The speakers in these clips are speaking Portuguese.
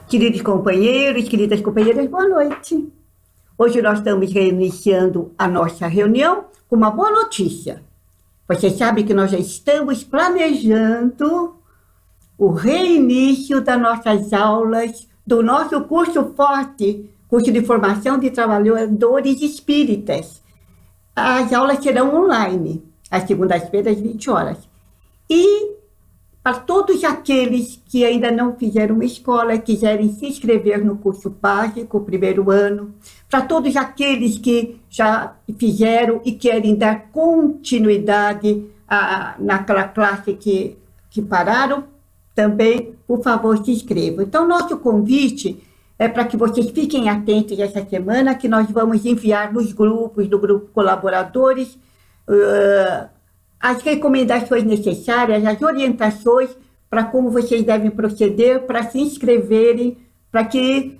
Queridos companheiros, queridas companheiras, boa noite. Hoje nós estamos reiniciando a nossa reunião com uma boa notícia. Vocês sabem que nós já estamos planejando o reinício das nossas aulas do nosso curso forte, curso de formação de trabalhadores espíritas. As aulas serão online, às segundas-feiras, às 20 horas. E para todos aqueles que ainda não fizeram uma escola, quiserem se inscrever no curso básico, primeiro ano, para todos aqueles que já fizeram e querem dar continuidade naquela classe que pararam, também, por favor, se inscrevam. Então, nosso convite é para que vocês fiquem atentos essa semana, que nós vamos enviar nos grupos, do grupo colaboradores, as recomendações necessárias, as orientações para como vocês devem proceder para se inscreverem, para que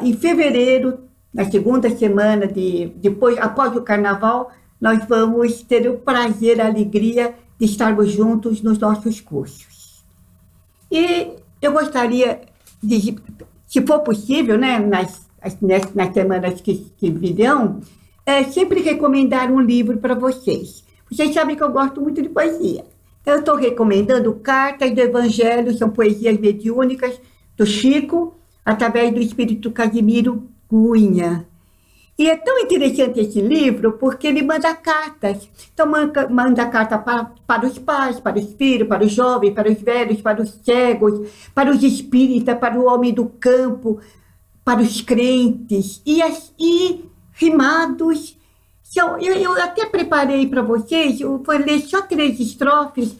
em fevereiro, na segunda semana, após o carnaval, nós vamos ter o prazer, a alegria de estarmos juntos nos nossos cursos. E eu gostaria de, se for possível, né, nas semanas que virão, sempre recomendar um livro para vocês. Vocês sabem que eu gosto muito de poesia. Eu estou recomendando Cartas do Evangelho, são poesias mediúnicas do Chico, através do espírito Casimiro Cunha. E é tão interessante esse livro porque ele manda cartas. Então, manda carta para os pais, para os filhos, para os jovens, para os velhos, para os cegos, para os espíritas, para o homem do campo, para os crentes. E rimados. Eu até preparei para vocês, eu vou ler só 3 estrofes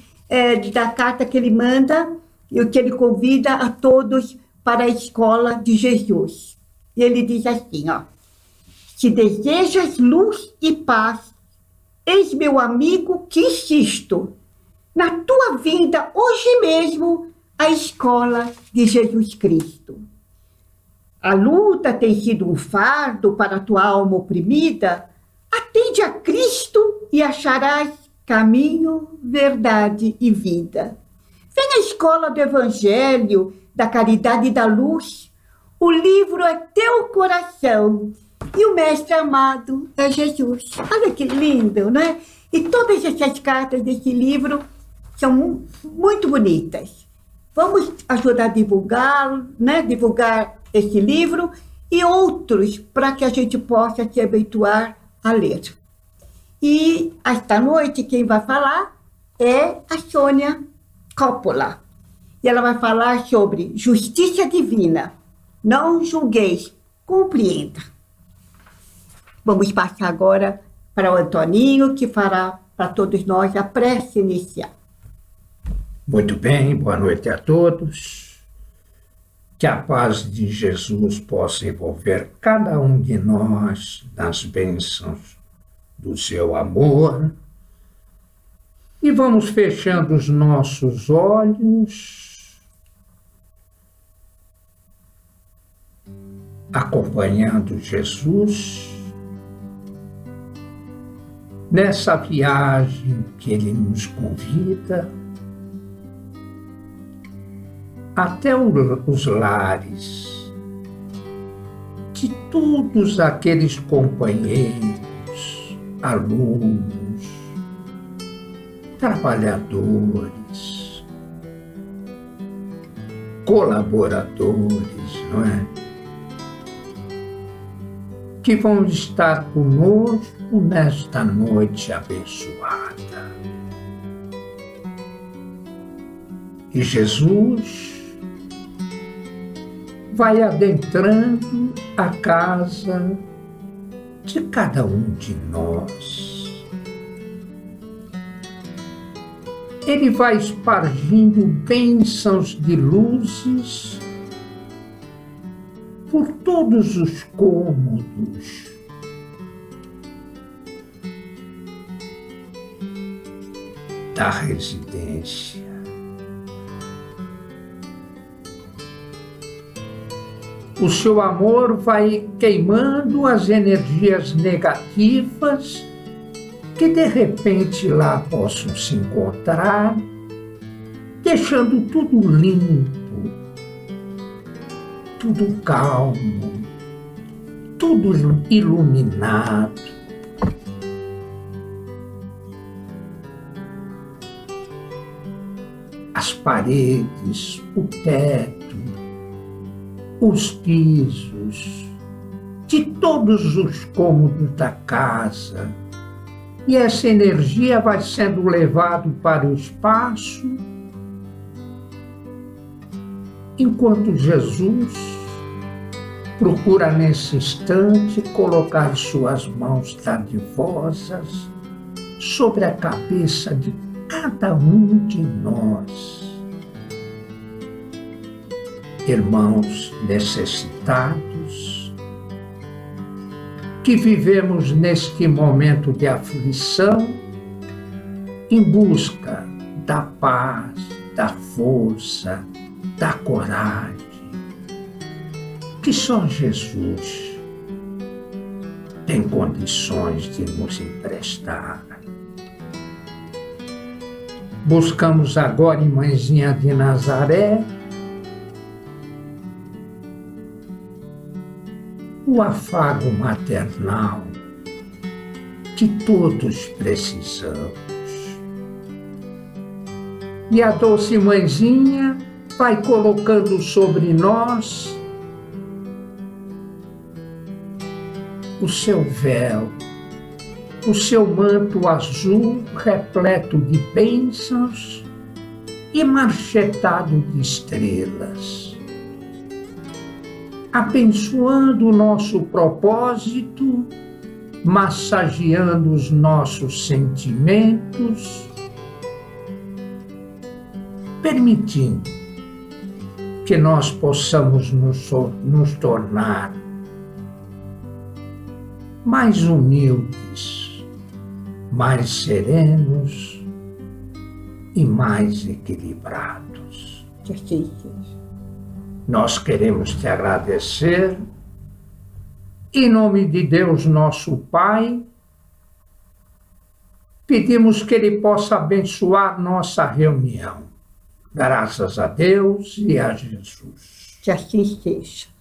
da carta que ele manda, e que ele convida a todos para a escola de Jesus. E ele diz assim, ó: se desejas luz e paz, eis meu amigo que insisto, na tua vinda hoje mesmo à escola de Jesus Cristo. A luta tem sido um fardo para a tua alma oprimida. Atende a Cristo e acharás caminho, verdade e vida. Vem à escola do Evangelho, da caridade e da luz. O livro é teu coração e o mestre amado é Jesus. Olha que lindo, não é? E todas essas cartas desse livro são muito bonitas. Vamos ajudar a divulgá-lo, né? Divulgar esse livro e outros para que a gente possa se habituar a ler. E esta noite quem vai falar é a Sônia Coppola. E ela vai falar sobre justiça divina. Não julgueis, compreenda. Vamos passar agora para o Antoninho, que fará para todos nós a prece inicial. Muito bem, boa noite a todos. Que a paz de Jesus possa envolver cada um de nós nas bênçãos do seu amor. E vamos fechando os nossos olhos, acompanhando Jesus nessa viagem que ele nos convida até os lares de todos aqueles companheiros, alunos, trabalhadores colaboradores, não é? Que vão estar conosco nesta noite abençoada. E Jesus vai adentrando a casa de cada um de nós. Ele vai espargindo bênçãos de luzes por todos os cômodos. Da residência. O seu amor vai queimando as energias negativas que de repente lá possam se encontrar, deixando tudo limpo, tudo calmo, tudo iluminado. As paredes, o teto, os pisos, de todos os cômodos da casa. E essa energia vai sendo levada para o espaço, enquanto Jesus procura nesse instante colocar suas mãos dadivosas sobre a cabeça de cada um de nós. Irmãos necessitados, que vivemos neste momento de aflição, em busca da paz, da força, da coragem, que só Jesus tem condições de nos emprestar. Buscamos agora em Mãezinha de Nazaré o afago maternal que todos precisamos. E a doce Mãezinha vai colocando sobre nós o seu véu, o seu manto azul repleto de bênçãos e marchetado de estrelas, abençoando o nosso propósito, massageando os nossos sentimentos, permitindo que nós possamos nos tornar mais humildes, mais serenos e mais equilibrados. Que assim seja. Nós queremos te agradecer, em nome de Deus nosso Pai, pedimos que Ele possa abençoar nossa reunião. Graças a Deus e a Jesus. Que assim seja.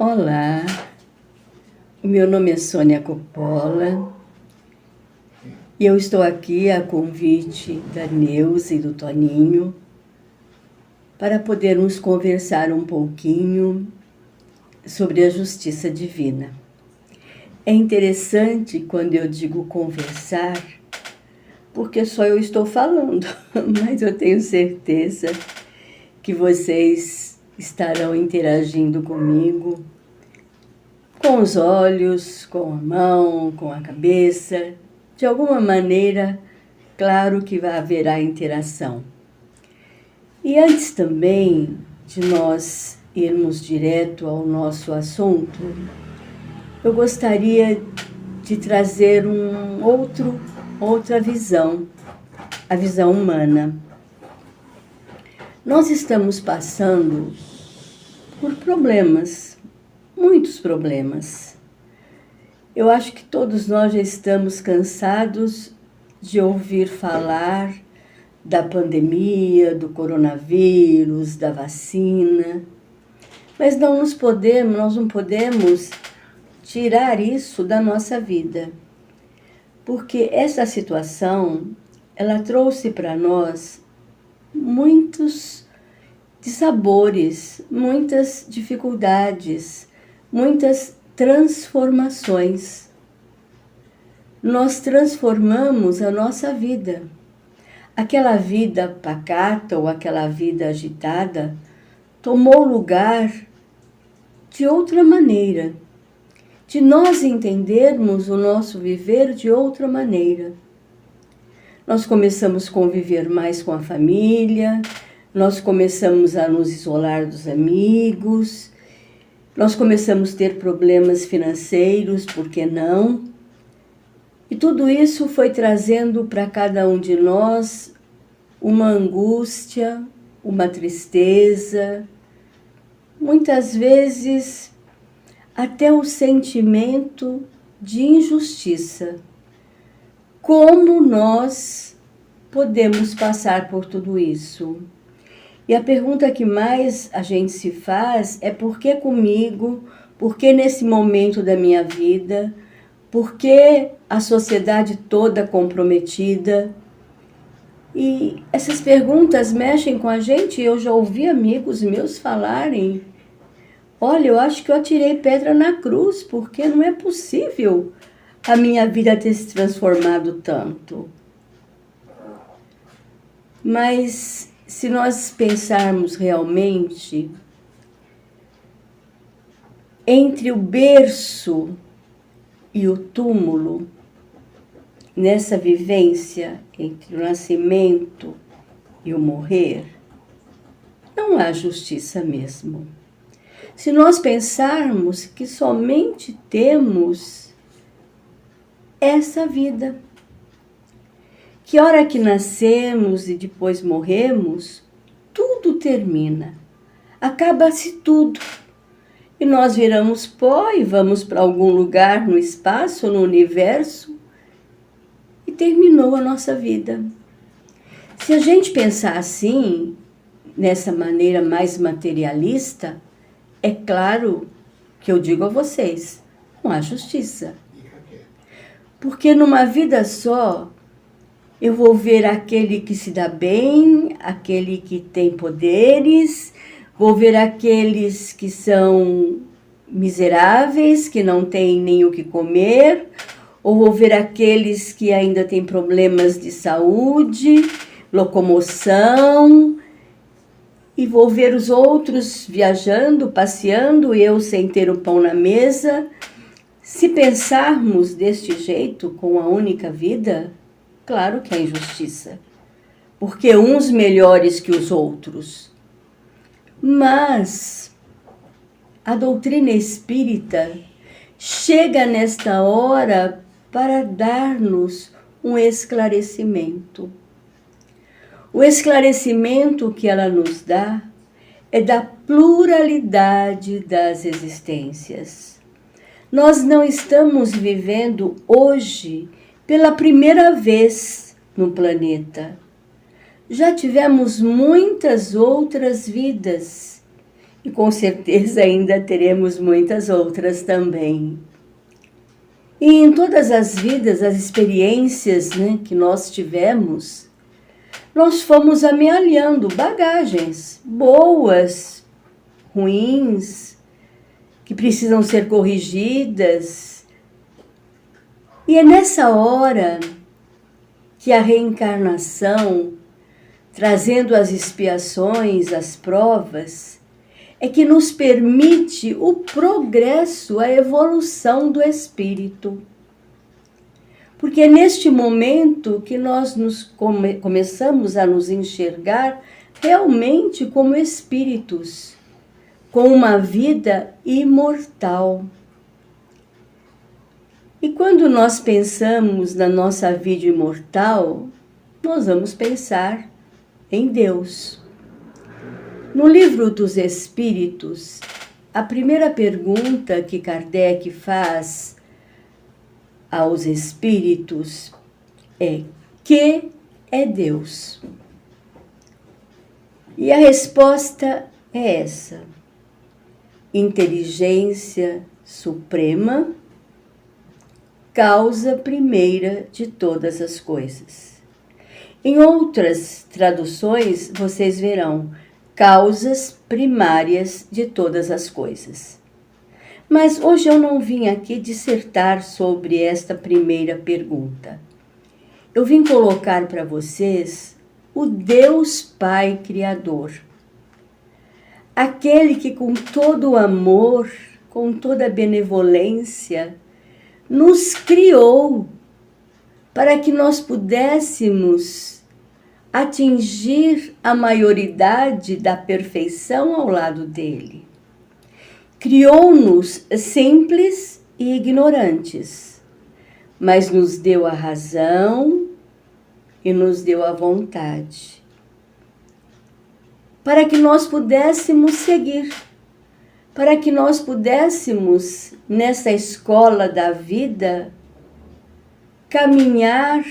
Olá, o meu nome é Sônia Coppola e eu estou aqui a convite da Neuza e do Toninho para podermos conversar um pouquinho sobre a justiça divina. É interessante quando eu digo conversar, porque só eu estou falando, mas eu tenho certeza que vocês estarão interagindo comigo, com os olhos, com a mão, com a cabeça. De alguma maneira, claro que haverá interação. E antes também de nós irmos direto ao nosso assunto, eu gostaria de trazer um outro outra visão, a visão humana. Nós estamos passando por problemas, muitos problemas. Eu acho que todos nós já estamos cansados de ouvir falar da pandemia, do coronavírus, da vacina, mas nós não podemos tirar isso da nossa vida, porque essa situação, ela trouxe para nós muitos dissabores, muitas dificuldades, muitas transformações. Nós transformamos a nossa vida. Aquela vida pacata ou aquela vida agitada tomou lugar de outra maneira, de nós entendermos o nosso viver de outra maneira. Nós começamos a conviver mais com a família, nós começamos a nos isolar dos amigos, nós começamos a ter problemas financeiros, por que não? E tudo isso foi trazendo para cada um de nós uma angústia, uma tristeza, muitas vezes até o sentimento de injustiça. Como nós podemos passar por tudo isso? E a pergunta que mais a gente se faz é: por que comigo? Por que nesse momento da minha vida? Por que a sociedade toda comprometida? E essas perguntas mexem com a gente. Eu já ouvi amigos meus falarem: olha, eu acho que eu atirei pedra na cruz, porque não é possível a minha vida ter se transformado tanto. Mas se nós pensarmos realmente, entre o berço e o túmulo, nessa vivência entre o nascimento e o morrer, não há justiça mesmo. Se nós pensarmos que somente temos essa vida, que hora que nascemos e depois morremos, tudo termina, acaba-se tudo. E nós viramos pó e vamos para algum lugar no espaço, no universo, e terminou a nossa vida. Se a gente pensar assim, nessa maneira mais materialista, é claro que eu digo a vocês, não há justiça. Porque numa vida só, eu vou ver aquele que se dá bem, aquele que tem poderes, vou ver aqueles que são miseráveis, que não têm nem o que comer, ou vou ver aqueles que ainda têm problemas de saúde, locomoção, e vou ver os outros viajando, passeando, eu sem ter o pão na mesa. Se pensarmos deste jeito, com a única vida, claro que é injustiça, porque uns melhores que os outros. Mas a doutrina espírita chega nesta hora para dar-nos um esclarecimento. O esclarecimento que ela nos dá é da pluralidade das existências. Nós não estamos vivendo hoje pela primeira vez no planeta. Já tivemos muitas outras vidas e com certeza ainda teremos muitas outras também. E em todas as vidas, as experiências, que nós tivemos, nós fomos amealhando bagagens boas, ruins, que precisam ser corrigidas. E é nessa hora que a reencarnação, trazendo as expiações, as provas, é que nos permite o progresso, a evolução do espírito. Porque é neste momento que nós começamos a nos enxergar realmente como espíritos, com uma vida imortal. E quando nós pensamos na nossa vida imortal, nós vamos pensar em Deus. No Livro dos Espíritos, a primeira pergunta que Kardec faz aos espíritos é: que é Deus? E a resposta é essa: inteligência suprema, causa primeira de todas as coisas. Em outras traduções, vocês verão causas primárias de todas as coisas. Mas hoje eu não vim aqui dissertar sobre esta primeira pergunta. Eu vim colocar para vocês o Deus Pai Criador. Aquele que com todo o amor, com toda a benevolência, nos criou para que nós pudéssemos atingir a maioridade da perfeição ao lado dele. Criou-nos simples e ignorantes, mas nos deu a razão e nos deu a vontade, para que nós pudéssemos seguir, para que nós pudéssemos, nessa escola da vida, caminhar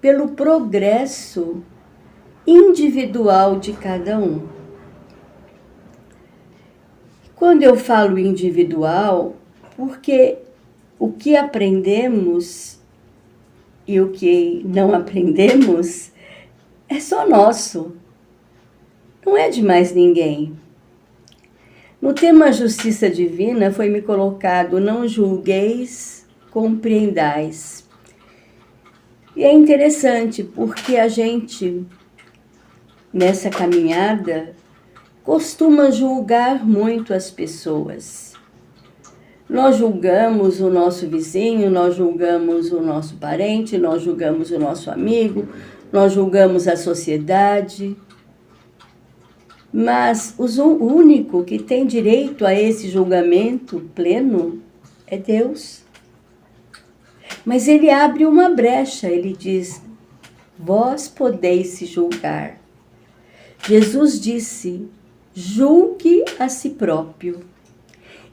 pelo progresso individual de cada um. Quando eu falo individual, porque o que aprendemos e o que não aprendemos é só nosso, não é de mais ninguém. No tema Justiça Divina foi me colocado: não julgueis, compreendais. E é interessante porque a gente, nessa caminhada, costuma julgar muito as pessoas. Nós julgamos o nosso vizinho, nós julgamos o nosso parente, nós julgamos o nosso amigo, nós julgamos a sociedade. Mas o único que tem direito a esse julgamento pleno é Deus. Mas ele abre uma brecha, ele diz: vós podeis se julgar. Jesus disse: julgue a si próprio.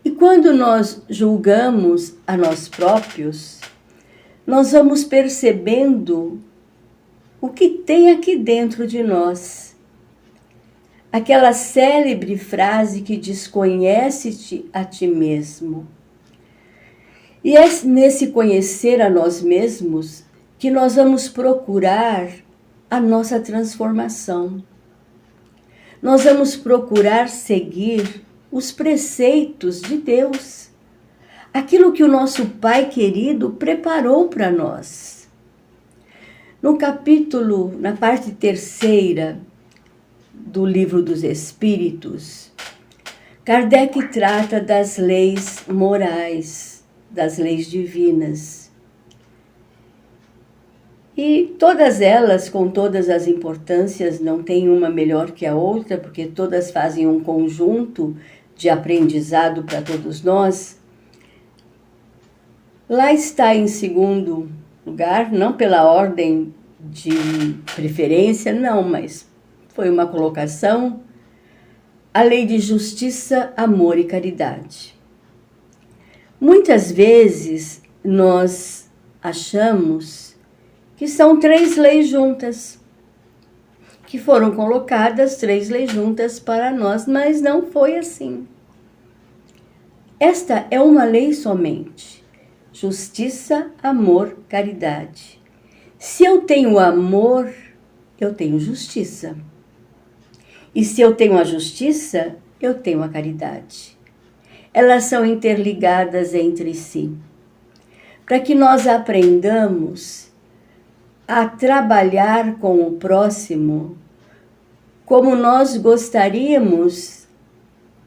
E quando nós julgamos a nós próprios, nós vamos percebendo o que tem aqui dentro de nós. Aquela célebre frase que diz: conhece-te a ti mesmo. E é nesse conhecer a nós mesmos que nós vamos procurar a nossa transformação. Nós vamos procurar seguir os preceitos de Deus, aquilo que o nosso Pai querido preparou para nós. No capítulo, na parte 3ª do Livro dos Espíritos, Kardec trata das leis morais, das leis divinas. E todas elas, com todas as importâncias, não tem uma melhor que a outra, porque todas fazem um conjunto de aprendizado para todos nós. Lá está em segundo lugar, não pela ordem de preferência, não, mas foi uma colocação, a lei de justiça, amor e caridade. Muitas vezes nós achamos que são 3 leis juntas, que foram colocadas 3 leis juntas para nós, mas não foi assim. Esta é uma lei somente: justiça, amor, caridade. Se eu tenho amor, eu tenho justiça. E se eu tenho a justiça, eu tenho a caridade. Elas são interligadas entre si, para que nós aprendamos a trabalhar com o próximo como nós gostaríamos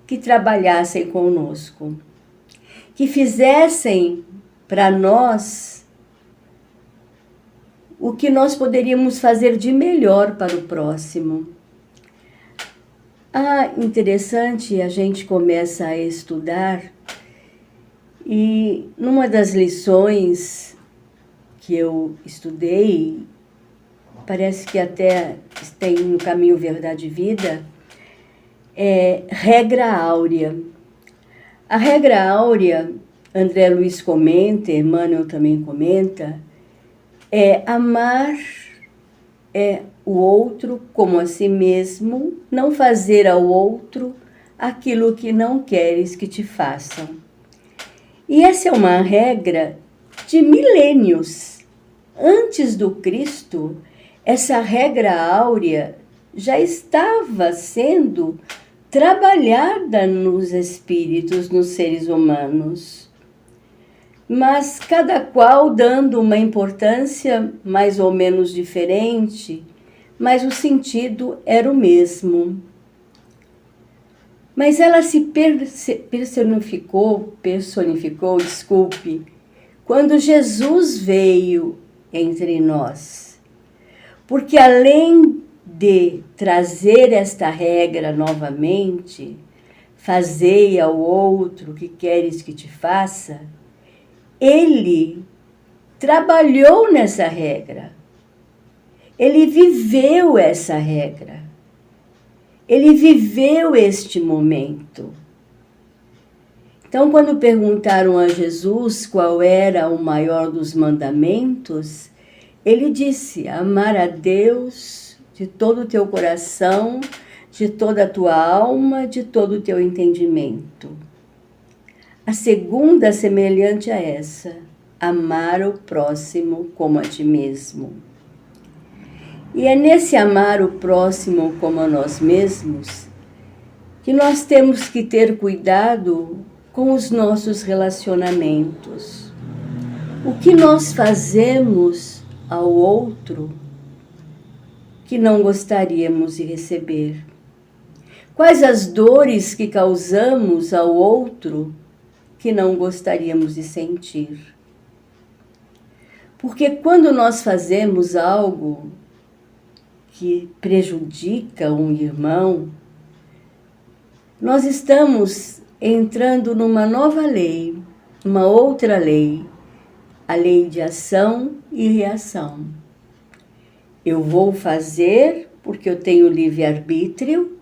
que trabalhassem conosco, que fizessem para nós o que nós poderíamos fazer de melhor para o próximo. Interessante, a gente começa a estudar E numa das lições que eu estudei, parece que até tem no Caminho Verdade e Vida, é regra áurea. A regra áurea, André Luiz comenta, Emmanuel também comenta, é amar o outro como a si mesmo, não fazer ao outro aquilo que não queres que te façam. E essa é uma regra de milênios. Antes do Cristo, essa regra áurea já estava sendo trabalhada nos espíritos, nos seres humanos. Mas cada qual dando uma importância mais ou menos diferente, mas o sentido era o mesmo. Mas ela se personificou, quando Jesus veio entre nós. Porque além de trazer esta regra novamente, fazei ao outro o que queres que te faça, ele trabalhou nessa regra. Ele viveu essa regra. Ele viveu este momento. Então, quando perguntaram a Jesus qual era o maior dos mandamentos, ele disse: amar a Deus de todo o teu coração, de toda a tua alma, de todo o teu entendimento. A segunda, semelhante a essa, amar o próximo como a ti mesmo. E é nesse amar o próximo como a nós mesmos que nós temos que ter cuidado com os nossos relacionamentos. O que nós fazemos ao outro que não gostaríamos de receber? Quais as dores que causamos ao outro que não gostaríamos de sentir? Porque quando nós fazemos algo que prejudica um irmão, nós estamos entrando numa nova lei, uma outra lei, a lei de ação e reação. Eu vou fazer porque eu tenho livre-arbítrio,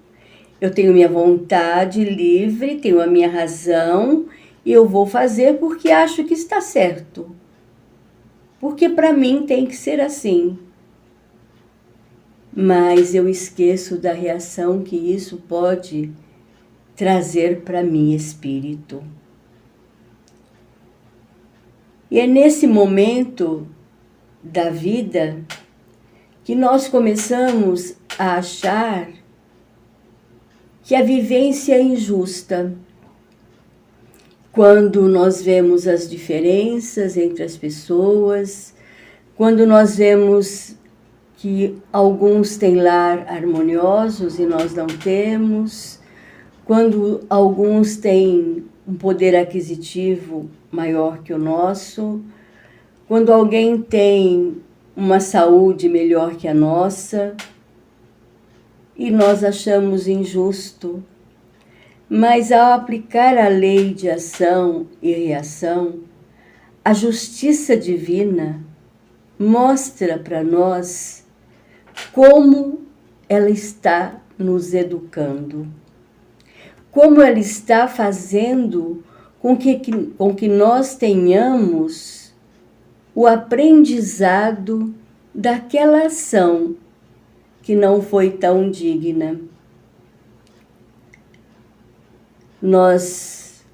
eu tenho minha vontade livre, tenho a minha razão, e eu vou fazer porque acho que está certo. Porque para mim tem que ser assim. Mas eu esqueço da reação que isso pode trazer para mim, espírito. E é nesse momento da vida que nós começamos a achar que a vivência é injusta. Quando nós vemos as diferenças entre as pessoas, quando nós vemos que alguns têm lar harmoniosos e nós não temos, quando alguns têm um poder aquisitivo maior que o nosso, quando alguém tem uma saúde melhor que a nossa, e nós achamos injusto. Mas ao aplicar a lei de ação e reação, a justiça divina mostra para nós como ela está nos educando, como ela está fazendo com que nós tenhamos o aprendizado daquela ação que não foi tão digna. Nós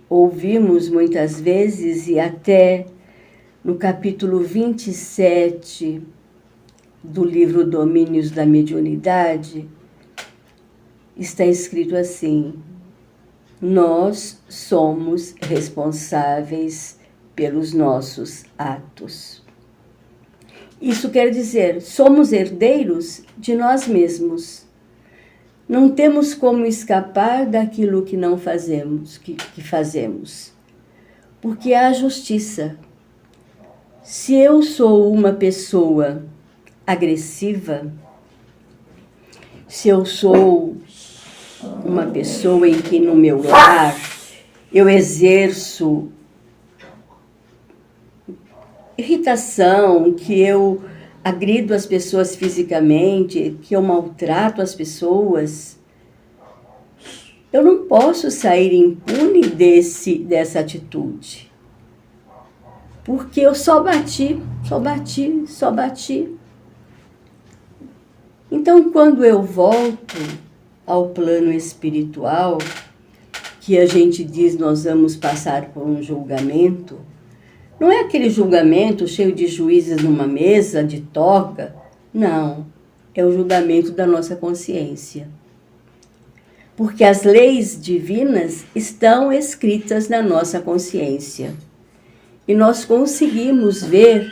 ouvimos muitas vezes, e até no capítulo 27 do livro Domínios da Mediunidade, está escrito assim: nós somos responsáveis pelos nossos atos. Isso quer dizer, somos herdeiros de nós mesmos. Não temos como escapar daquilo que não fazemos, que fazemos. Porque há justiça. Se eu sou uma pessoa agressiva, se eu sou uma pessoa em que no meu lar eu exerço irritação, que eu agrido as pessoas fisicamente, que eu maltrato as pessoas, eu não posso sair impune dessa atitude. Porque eu só bati. Então, quando eu volto ao plano espiritual, que a gente diz nós vamos passar por um julgamento, não é aquele julgamento cheio de juízes numa mesa, de toga. Não, é o julgamento da nossa consciência. Porque as leis divinas estão escritas na nossa consciência. E nós conseguimos ver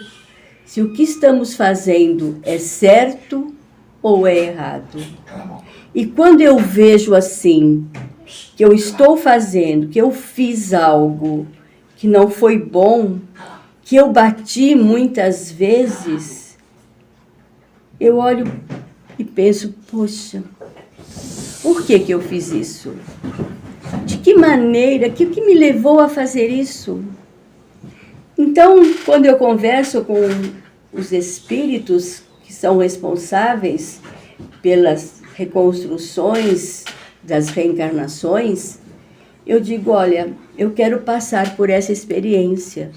se o que estamos fazendo é certo ou é errado. E quando eu vejo assim, que eu estou fazendo, que eu fiz algo que não foi bom, que eu bati muitas vezes, eu olho e penso, poxa, por que eu fiz isso? De que maneira? O que me levou a fazer isso? Então, quando eu converso com os espíritos que são responsáveis pelas reconstruções das reencarnações, eu digo, olha, eu quero passar por essa experiência,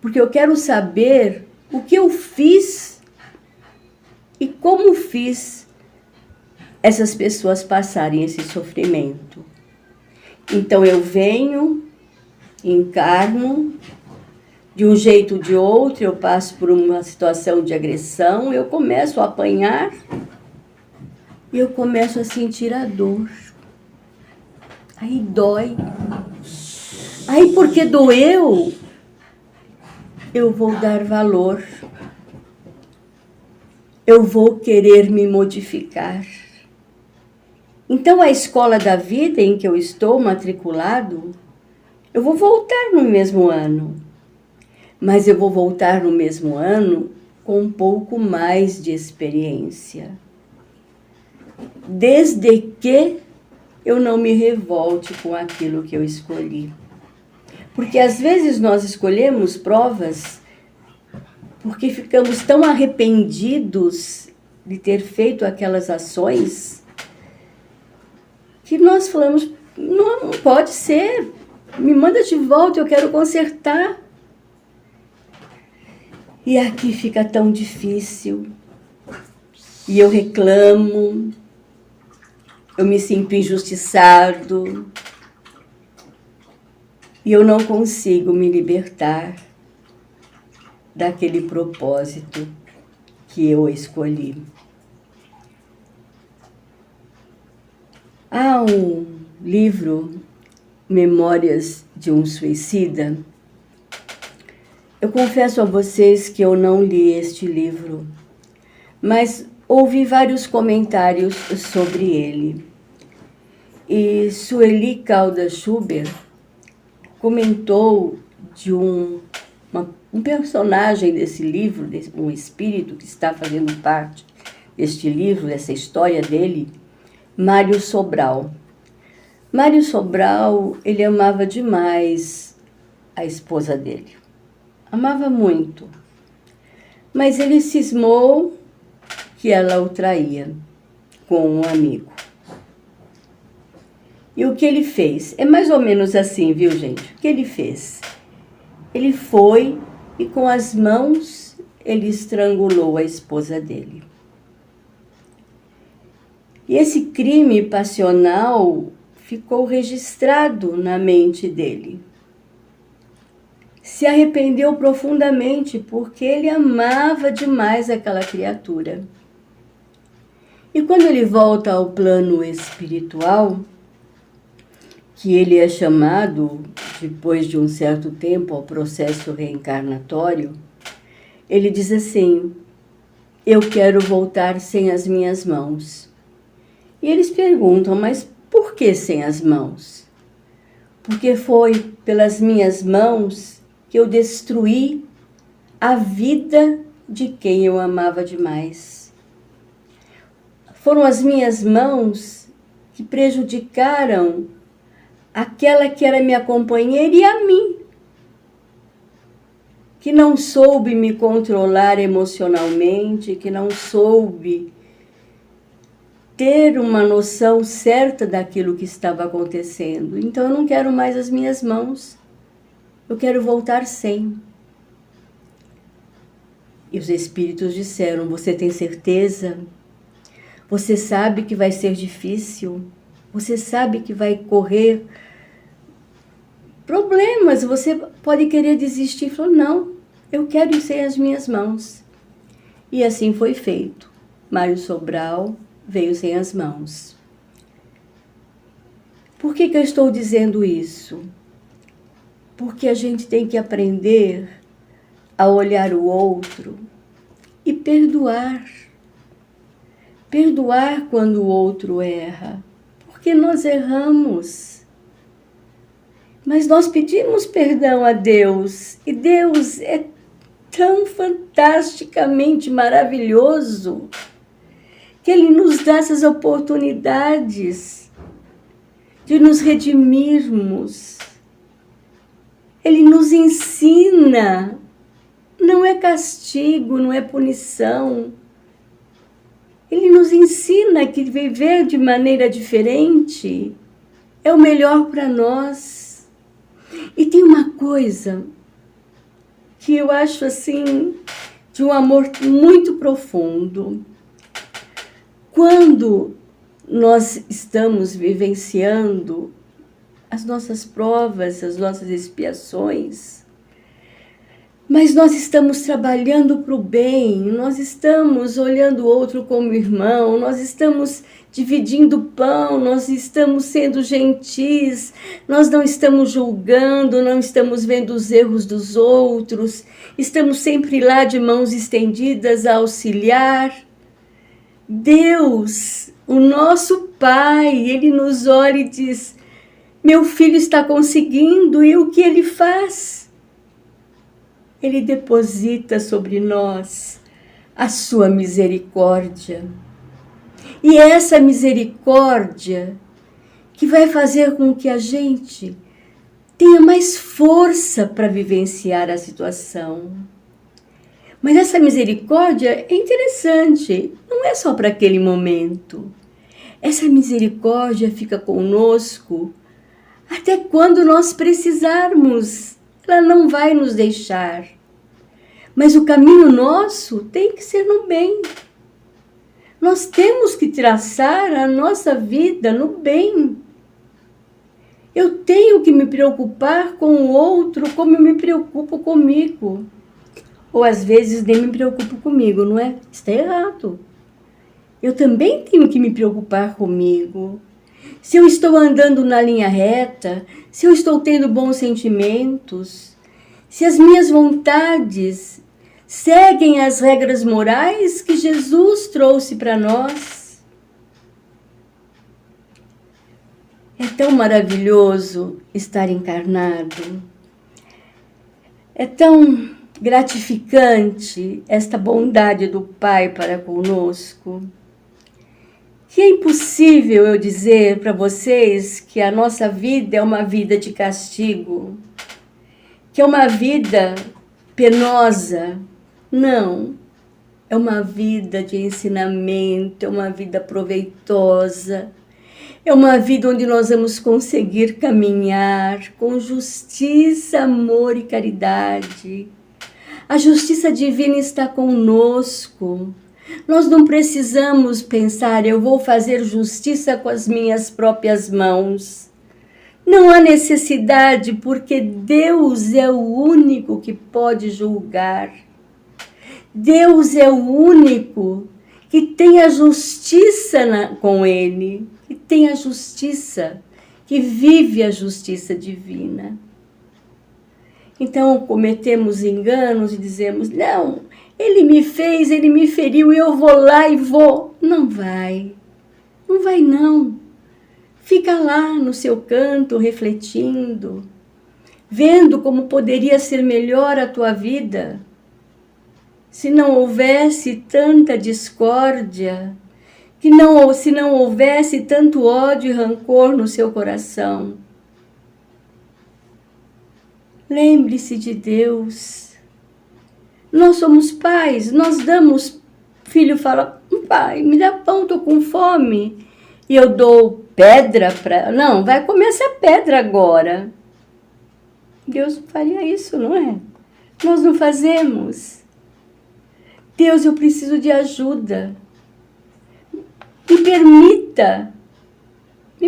porque eu quero saber o que eu fiz e como fiz essas pessoas passarem esse sofrimento. Então eu venho, encarno, de um jeito ou de outro, eu passo por uma situação de agressão, eu começo a apanhar e eu começo a sentir a dor. Aí dói. Aí porque doeu, eu vou dar valor. Eu vou querer me modificar. Então a escola da vida em que eu estou matriculado, eu vou voltar no mesmo ano. Mas eu vou voltar no mesmo ano com um pouco mais de experiência. Desde que eu não me revolte com aquilo que eu escolhi. Porque às vezes nós escolhemos provas porque ficamos tão arrependidos de ter feito aquelas ações que nós falamos, não pode ser, me manda de volta, eu quero consertar. E aqui fica tão difícil, e eu reclamo, eu me sinto injustiçado, e eu não consigo me libertar daquele propósito que eu escolhi. Há um livro, Memórias de um Suicida. Eu confesso a vocês que eu não li este livro, mas ouvi vários comentários sobre ele. E Sueli Caldas Schubert comentou de um personagem desse livro, um espírito que está fazendo parte deste livro, dessa história dele, Mário Sobral. Mário Sobral, ele amava demais a esposa dele. Amava muito. Mas ele cismou que ela o traía com um amigo. E o que ele fez? É mais ou menos assim, viu, gente? O que ele fez? Ele foi e com as mãos ele estrangulou a esposa dele. E esse crime passional ficou registrado na mente dele. Se arrependeu profundamente porque ele amava demais aquela criatura. E quando ele volta ao plano espiritual, que ele é chamado, depois de um certo tempo, ao processo reencarnatório, ele diz assim, eu quero voltar sem as minhas mãos. E eles perguntam, mas por que sem as mãos? Porque foi pelas minhas mãos que eu destruí a vida de quem eu amava demais. Foram as minhas mãos que prejudicaram aquela que era minha companheira e a mim, que não soube me controlar emocionalmente, que não soube ter uma noção certa daquilo que estava acontecendo. Então eu não quero mais as minhas mãos, eu quero voltar sem. E os espíritos disseram: você tem certeza? Você sabe que vai ser difícil? Você sabe que vai correr problemas? Você pode querer desistir? Falou: não, eu quero ir sem as minhas mãos. E assim foi feito. Mário Sobral veio sem as mãos. Por que eu estou dizendo isso? Porque a gente tem que aprender a olhar o outro e perdoar. Perdoar quando o outro erra, porque nós erramos. Mas nós pedimos perdão a Deus, e Deus é tão fantasticamente maravilhoso que Ele nos dá essas oportunidades de nos redimirmos. Ele nos ensina. Não é castigo, não é punição. Ele nos ensina que viver de maneira diferente é o melhor para nós. E tem uma coisa que eu acho assim, de um amor muito profundo. Quando nós estamos vivenciando as nossas provas, as nossas expiações, mas nós estamos trabalhando para o bem, nós estamos olhando o outro como irmão, nós estamos dividindo o pão, nós estamos sendo gentis, nós não estamos julgando, não estamos vendo os erros dos outros, estamos sempre lá de mãos estendidas a auxiliar. Deus, o nosso Pai, Ele nos olha e diz: meu filho está conseguindo, e o que Ele faz? Ele deposita sobre nós a sua misericórdia. E é essa misericórdia que vai fazer com que a gente tenha mais força para vivenciar a situação. Mas essa misericórdia é interessante, não é só para aquele momento. Essa misericórdia fica conosco até quando nós precisarmos. Ela não vai nos deixar. Mas o caminho nosso tem que ser no bem. Nós temos que traçar a nossa vida no bem. Eu tenho que me preocupar com o outro como eu me preocupo comigo. Ou às vezes nem me preocupo comigo, não é? Está errado. Eu também tenho que me preocupar comigo. Se eu estou andando na linha reta, se eu estou tendo bons sentimentos, se as minhas vontades seguem as regras morais que Jesus trouxe para nós. É tão maravilhoso estar encarnado. É tão gratificante esta bondade do Pai para conosco, que é impossível eu dizer para vocês que a nossa vida é uma vida de castigo, que é uma vida penosa. Não, é uma vida de ensinamento, é uma vida proveitosa, é uma vida onde nós vamos conseguir caminhar com justiça, amor e caridade. A justiça divina está conosco. Nós não precisamos pensar: eu vou fazer justiça com as minhas próprias mãos. Não há necessidade, porque Deus é o único que pode julgar. Deus é o único que tem a justiça com Ele, que tem a justiça, que vive a justiça divina. Então cometemos enganos e dizemos: não, Ele me fez, Ele me feriu, e eu vou lá e vou. Não vai não. Fica lá no seu canto refletindo, vendo como poderia ser melhor a tua vida se não houvesse tanta discórdia, se não houvesse tanto ódio e rancor no seu coração. Lembre-se de Deus. Nós somos pais, nós damos, filho fala, pai, me dá pão, estou com fome. E eu dou pedra para... Não, vai comer essa pedra agora. Deus faria isso, não é? Nós não fazemos. Deus, eu preciso de ajuda. Me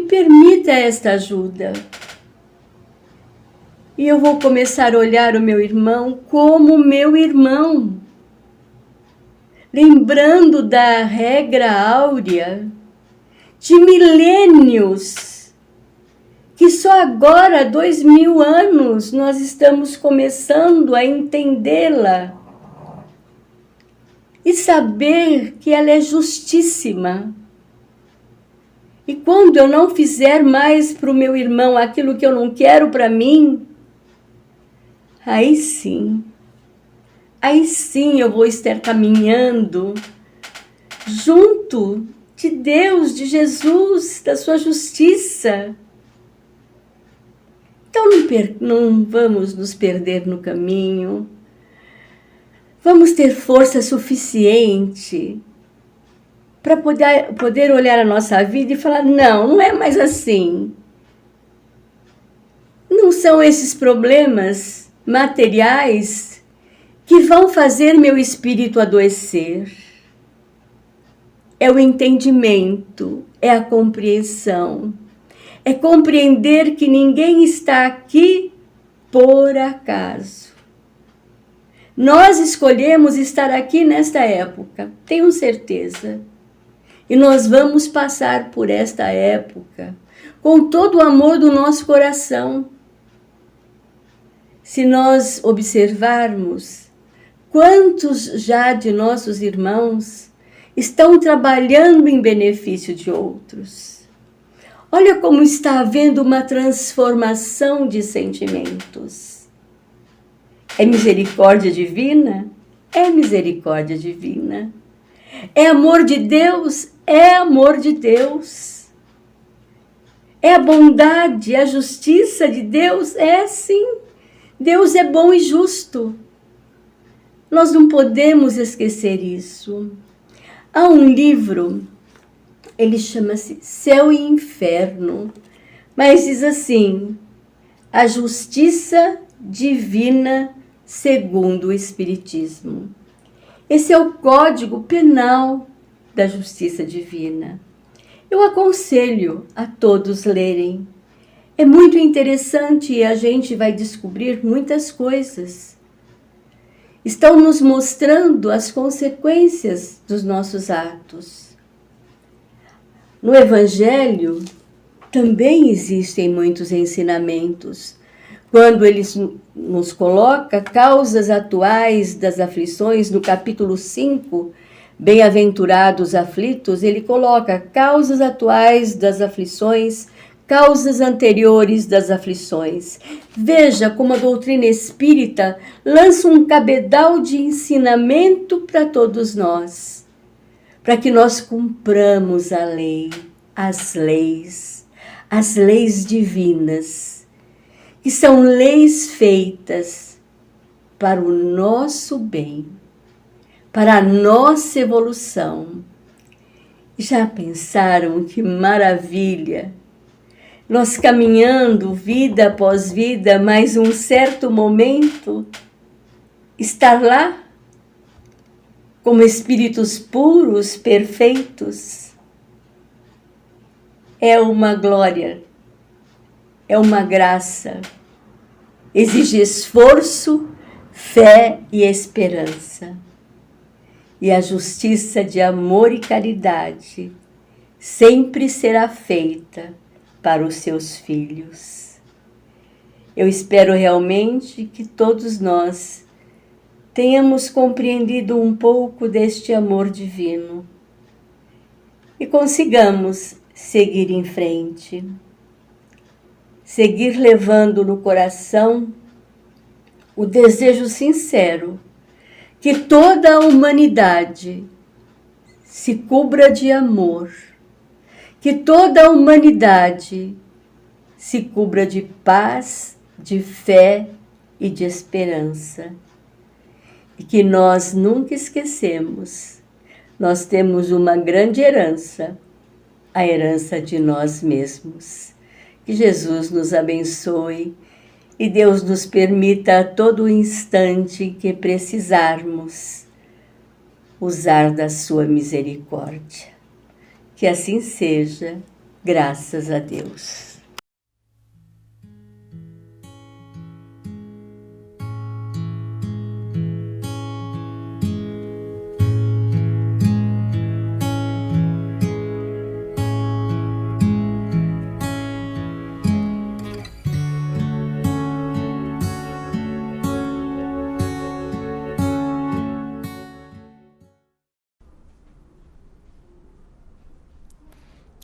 permita esta ajuda. E eu vou começar a olhar o meu irmão como meu irmão. Lembrando da regra áurea de milênios, que só agora, 2000 anos, nós estamos começando a entendê-la e saber que ela é justíssima. E quando eu não fizer mais para o meu irmão aquilo que eu não quero para mim, aí sim eu vou estar caminhando junto de Deus, de Jesus, da sua justiça. Então não vamos nos perder no caminho. Vamos ter força suficiente para poder olhar a nossa vida e falar, não é mais assim. Não são esses problemas materiais que vão fazer meu espírito adoecer. É o entendimento, é a compreensão, é compreender que ninguém está aqui por acaso. Nós escolhemos estar aqui nesta época, tenho certeza. E nós vamos passar por esta época com todo o amor do nosso coração. Se nós observarmos quantos já de nossos irmãos estão trabalhando em benefício de outros. Olha como está havendo uma transformação de sentimentos. É misericórdia divina? É misericórdia divina. É amor de Deus? É amor de Deus. É a bondade, a justiça de Deus? É sim. Deus é bom e justo. Nós não podemos esquecer isso. Há um livro, ele chama-se Céu e Inferno, mas diz assim, a justiça divina segundo o Espiritismo. Esse é o código penal da justiça divina. Eu aconselho a todos lerem. É muito interessante e a gente vai descobrir muitas coisas. Estão nos mostrando as consequências dos nossos atos. No Evangelho também existem muitos ensinamentos. Quando ele nos coloca causas atuais das aflições, no capítulo 5, Bem-aventurados aflitos, ele coloca causas atuais das aflições, causas anteriores das aflições. Veja como a doutrina espírita lança um cabedal de ensinamento para todos nós, para que nós cumpramos a lei, as leis divinas, que são leis feitas para o nosso bem, para a nossa evolução. Já pensaram que maravilha? Nós caminhando vida após vida, mas um certo momento, estar lá como espíritos puros, perfeitos, é uma glória, é uma graça, exige esforço, fé e esperança. E a justiça de amor e caridade sempre será feita para os seus filhos. Eu espero realmente que todos nós tenhamos compreendido um pouco deste amor divino e consigamos seguir em frente, seguir levando no coração o desejo sincero que toda a humanidade se cubra de amor, que toda a humanidade se cubra de paz, de fé e de esperança. E que nós nunca esquecemos. Nós temos uma grande herança, a herança de nós mesmos. Que Jesus nos abençoe e Deus nos permita a todo instante que precisarmos usar da sua misericórdia. Que assim seja, graças a Deus.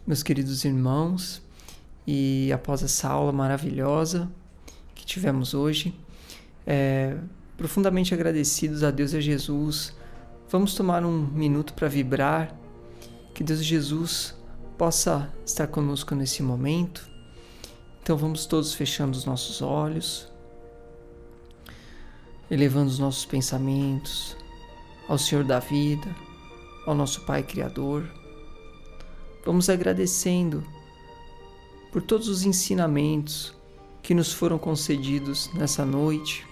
Meus queridos irmãos, e após essa aula maravilhosa que tivemos hoje, profundamente agradecidos a Deus e a Jesus, vamos tomar um minuto para vibrar, que Deus e Jesus possa estar conosco nesse momento. Então vamos todos fechando os nossos olhos, elevando os nossos pensamentos ao Senhor da vida, ao nosso Pai Criador. Vamos agradecendo por todos os ensinamentos que nos foram concedidos nessa noite,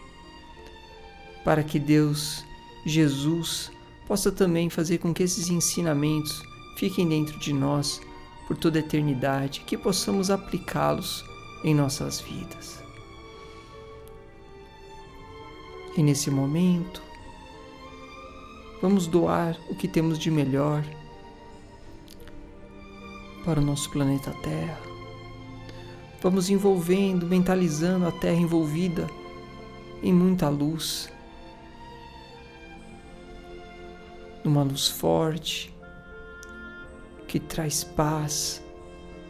para que Deus, Jesus, possa também fazer com que esses ensinamentos fiquem dentro de nós por toda a eternidade, que possamos aplicá-los em nossas vidas. E nesse momento, vamos doar o que temos de melhor para o nosso planeta Terra. Vamos envolvendo, mentalizando a Terra envolvida em muita luz, numa luz forte que traz paz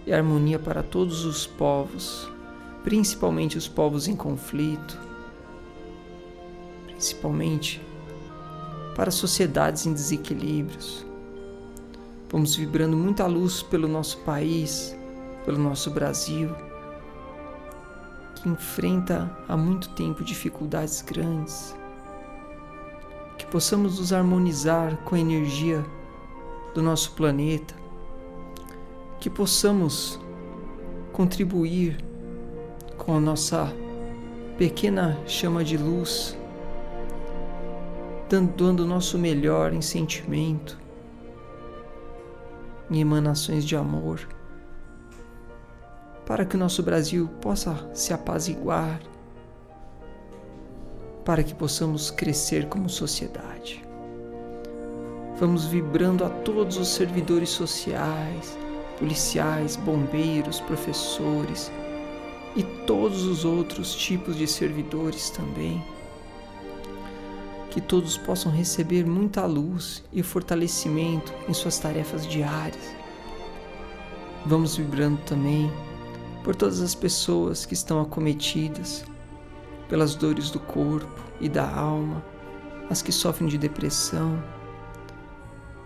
e harmonia para todos os povos, principalmente os povos em conflito, principalmente para sociedades em desequilíbrios. Vamos vibrando muita luz pelo nosso país, pelo nosso Brasil, que enfrenta há muito tempo dificuldades grandes. Que possamos nos harmonizar com a energia do nosso planeta, que possamos contribuir com a nossa pequena chama de luz, dando o nosso melhor em sentimento, em emanações de amor, para que o nosso Brasil possa se apaziguar, para que possamos crescer como sociedade. Vamos vibrando a todos os servidores sociais, policiais, bombeiros, professores e todos os outros tipos de servidores também. Que todos possam receber muita luz e fortalecimento em suas tarefas diárias. Vamos vibrando também por todas as pessoas que estão acometidas pelas dores do corpo e da alma, as que sofrem de depressão,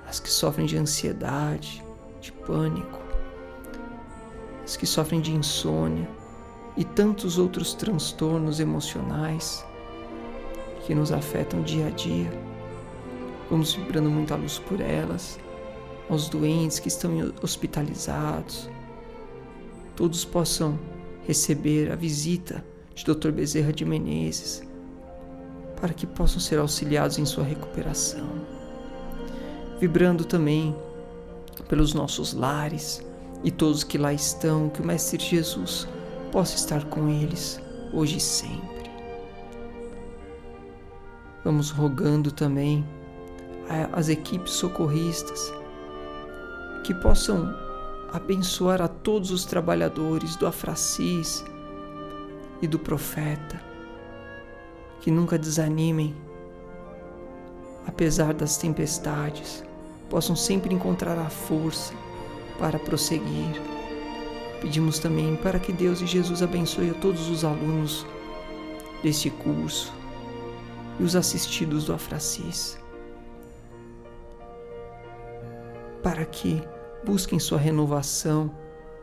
as que sofrem de ansiedade, de pânico, as que sofrem de insônia e tantos outros transtornos emocionais que nos afetam dia a dia. Vamos vibrando muita luz por elas, aos doentes que estão hospitalizados. Todos possam receber a visita de Dr. Bezerra de Menezes, para que possam ser auxiliados em sua recuperação. Vibrando também pelos nossos lares e todos que lá estão, que o Mestre Jesus possa estar com eles, hoje e sempre. Vamos rogando também às equipes socorristas que possam abençoar a todos os trabalhadores do Afracis e do Profeta, que nunca desanimem, apesar das tempestades, possam sempre encontrar a força para prosseguir. Pedimos também para que Deus e Jesus abençoe a todos os alunos desse curso e os assistidos do Afracis, para que busquem sua renovação,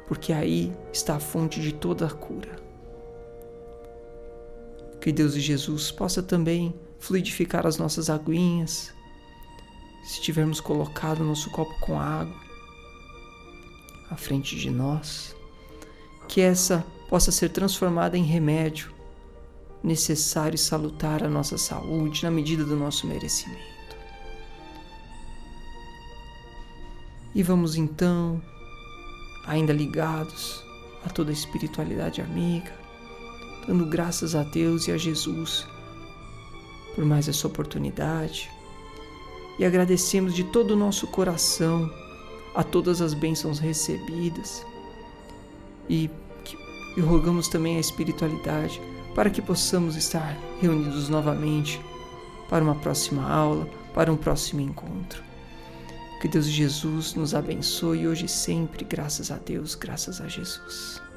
porque aí está a fonte de toda a cura. Que Deus e Jesus possa também fluidificar as nossas aguinhas, se tivermos colocado nosso copo com água à frente de nós, que essa possa ser transformada em remédio necessário e salutar à nossa saúde na medida do nosso merecimento. E vamos então, ainda ligados a toda a espiritualidade amiga, dando graças a Deus e a Jesus por mais essa oportunidade, e agradecemos de todo o nosso coração a todas as bênçãos recebidas e rogamos também a espiritualidade para que possamos estar reunidos novamente para uma próxima aula, para um próximo encontro. Que Deus e Jesus nos abençoe hoje e sempre, graças a Deus, graças a Jesus.